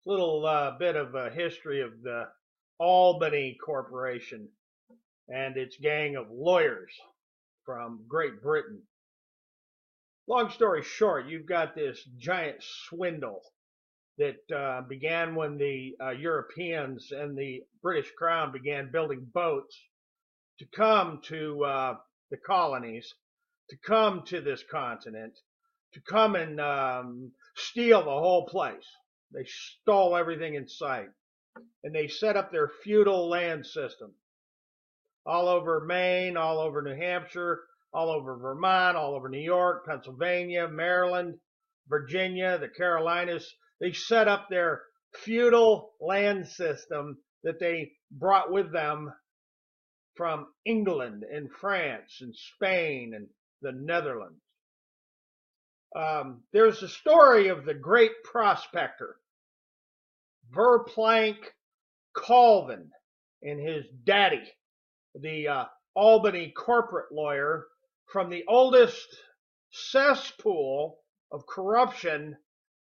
Little bit of a history of the Albany Corporation and its gang of lawyers from Great Britain. Long story short, you've got this giant swindle that began when the Europeans and the British Crown began building boats to come to the colonies, to come to this continent, to come and steal the whole place. They stole everything in sight, and they set up their feudal land system all over Maine, all over New Hampshire, all over Vermont, all over New York, Pennsylvania, Maryland, Virginia, the Carolinas. They set up their feudal land system that they brought with them from England and France and Spain and the Netherlands. There's a story of the great prospector, Verplanck Colvin, and his daddy, the Albany corporate lawyer from the oldest cesspool of corruption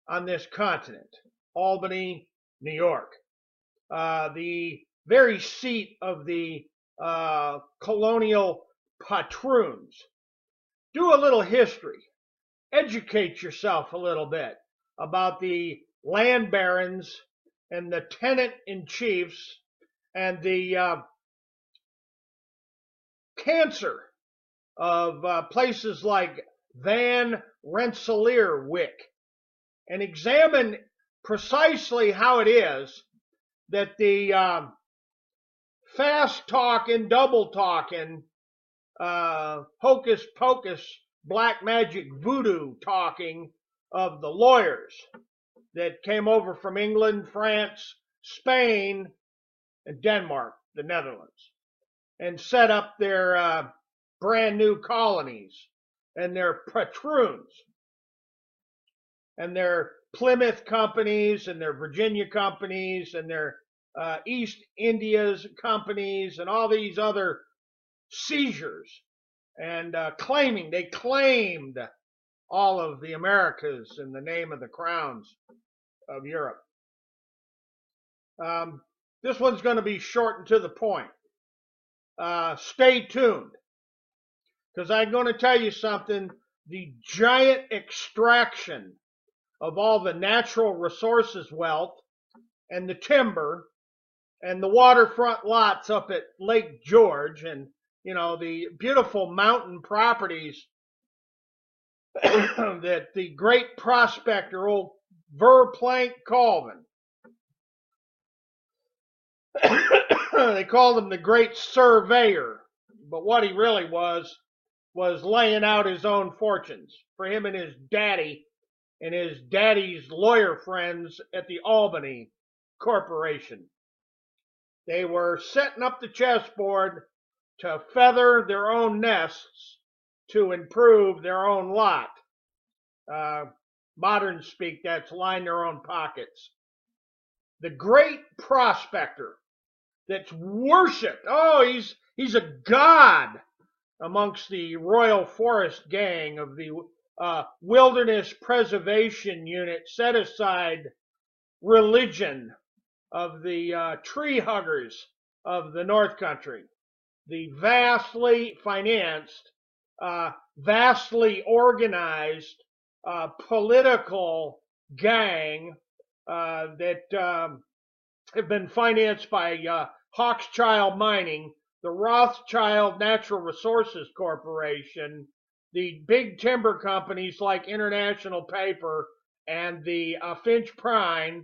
on this continent, Albany, New York, the very seat of the colonial patroons. Do a little history. Educate yourself a little bit about the land barons and the tenant-in-chiefs and the cancer of places like Van Rensselaerwyck, and examine precisely how it is that the fast talking, double talking, hocus pocus, black magic voodoo talking of the lawyers that came over from England, France, Spain, and Denmark, the Netherlands, and set up their brand new colonies and their patroons and their Plymouth companies and their Virginia companies and their East Indias companies and all these other seizures, and they claimed all of the Americas in the name of the crowns of Europe. This one's going to be short and to the point. Stay tuned, because I'm going to tell you something. The giant extraction of all the natural resources wealth and the timber and the waterfront lots up at Lake George, and the beautiful mountain properties that the great prospector, old Verplanck Colvin, they called him the great surveyor, but what he really was laying out his own fortunes for him and his daddy and his daddy's lawyer friends at the Albany Corporation. They were setting up the chessboard to feather their own nests to improve their own lot. Modern speak, that's line their own pockets. The great prospector that's worshipped. Oh, he's a god amongst the Royal Forest Gang of the Wilderness Preservation Unit, set aside religion of the tree huggers of the North Country. The vastly financed, vastly organized political gang that have been financed by Hawkschild Mining, the Rothschild Natural Resources Corporation, the big timber companies like International Paper and the Finch Prine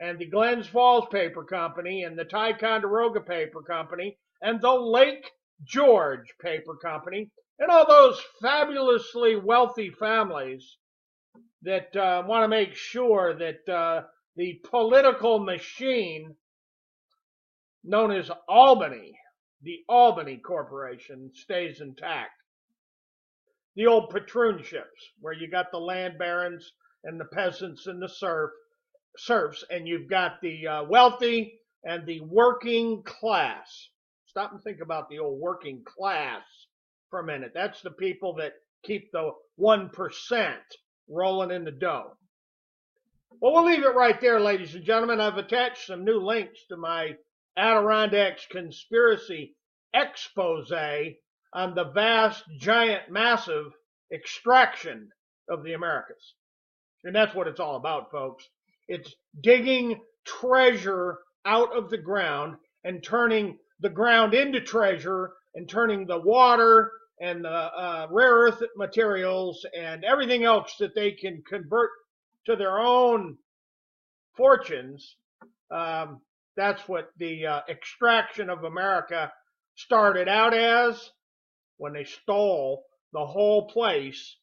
and the Glens Falls Paper Company and the Ticonderoga Paper Company and the Lake George Paper Company, and all those fabulously wealthy families that want to make sure that the political machine known as Albany, the Albany Corporation, stays intact. The old patroonships, where you got the land barons and the peasants and the serfs, and you've got the wealthy and the working class. Stop and think about the old working class for a minute. That's the people that keep the 1% rolling in the dough. Well, we'll leave it right there, ladies and gentlemen. I've attached some new links to my Adirondacks conspiracy expose on the vast, giant, massive extraction of the Americas. And that's what it's all about, folks. It's digging treasure out of the ground and turning the ground into treasure and turning the water and the rare earth materials and everything else that they can convert to their own fortunes. That's what the extraction of America started out as when they stole the whole place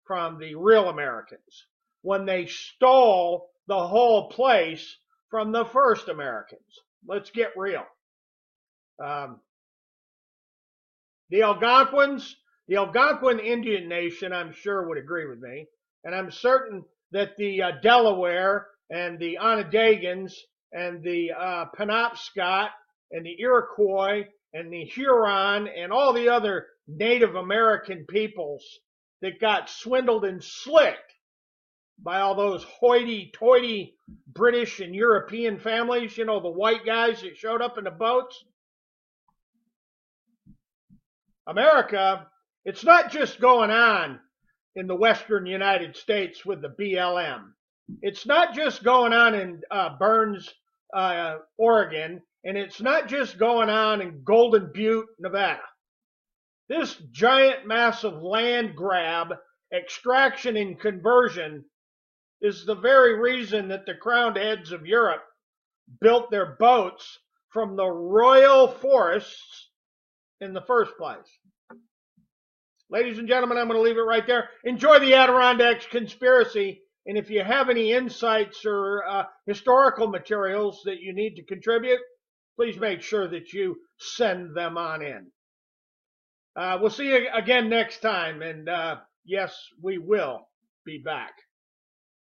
from the real Americans, when they stole the whole place from the first Americans. Let's get real. The Algonquin Indian Nation, I'm sure, would agree with me, and I'm certain that the Delaware and the Onondagans and the Penobscot and the Iroquois and the Huron and all the other Native American peoples that got swindled and slicked by all those hoity-toity British and European families, you know, the white guys that showed up in the boats. America, it's not just going on in the western United States with the BLM. It's not just going on in Burns, Oregon, and it's not just going on in Golden Butte, Nevada. This giant, massive land grab, extraction, and conversion is the very reason that the crowned heads of Europe built their boats from the royal forests in the first place. Ladies and gentlemen, I'm going to leave it right there. Enjoy the Adirondacks conspiracy. And if you have any insights or historical materials that you need to contribute, please make sure that you send them on in. We'll see you again next time. And yes, we will be back.